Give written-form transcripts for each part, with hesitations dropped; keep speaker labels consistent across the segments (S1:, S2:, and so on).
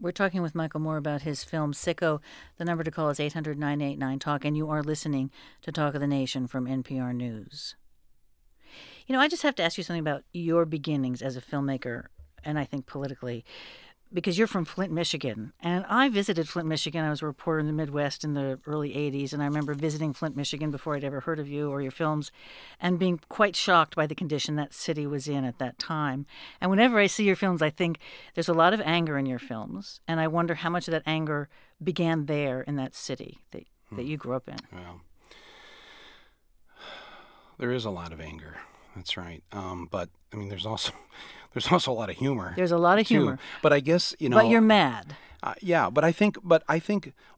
S1: We're talking with Michael Moore about his film Sicko. The number to call is 800-989-TALK, and you are listening to Talk of the Nation from NPR News. You know, I just have to ask you something about your beginnings as a filmmaker, and I think politically, because you're from Flint, Michigan. And I visited Flint, Michigan. I was a reporter in the Midwest in the early 80s, and I remember visiting Flint, Michigan before I'd ever heard of you or your films and being quite shocked by the condition that city was in at that time. And whenever I see your films, I think there's a lot of anger in your films, and I wonder how much of that anger began there in that city that you grew up in.
S2: Well, there is a lot of anger. That's right. But I mean, there's also a lot of humor.
S1: There's a lot of humor.
S2: Too. But I guess
S1: But you're mad.
S2: Yeah. But I think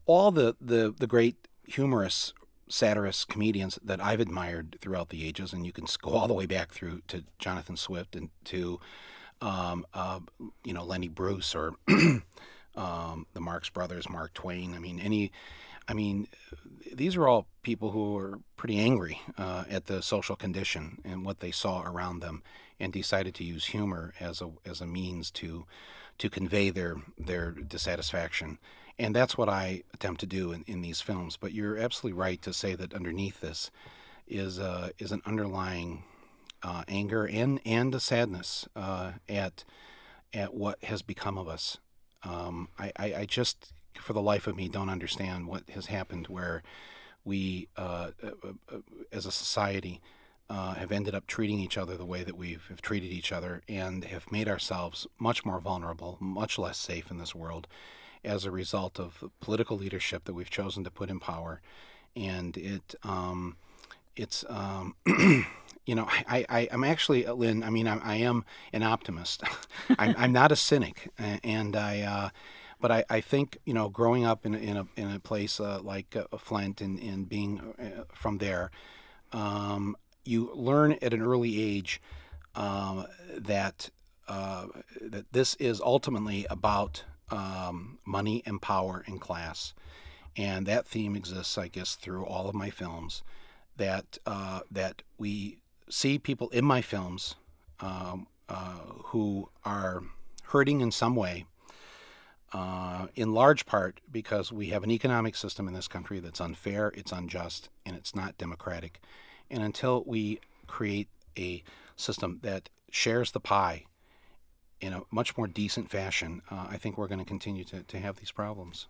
S2: all the great humorists, satirists, comedians that I've admired throughout the ages, and you can go all the way back through to Jonathan Swift and to Lenny Bruce or the Marx Brothers, Mark Twain. I mean, these are all people who are pretty angry at the social condition and what they saw around them, and decided to use humor as a means to convey their dissatisfaction. And that's what I attempt to do in these films. But you're absolutely right to say that underneath this is an underlying anger and a sadness at what has become of us. I just, for the life of me, don't understand what has happened where we, as a society, have ended up treating each other the way that have treated each other, and have made ourselves much more vulnerable, much less safe in this world as a result of the political leadership that we've chosen to put in power. And I'm actually, Lynn, I am an optimist. I'm not a cynic, but I think, growing up in a place like Flint and being from there, you learn at an early age that this is ultimately about money and power and class, and that theme exists, I guess, through all of my films. That we see people in my films who are hurting in some way. In large part because we have an economic system in this country that's unfair, it's unjust, and it's not democratic. And until we create a system that shares the pie in a much more decent fashion, I think we're going to continue to have these problems.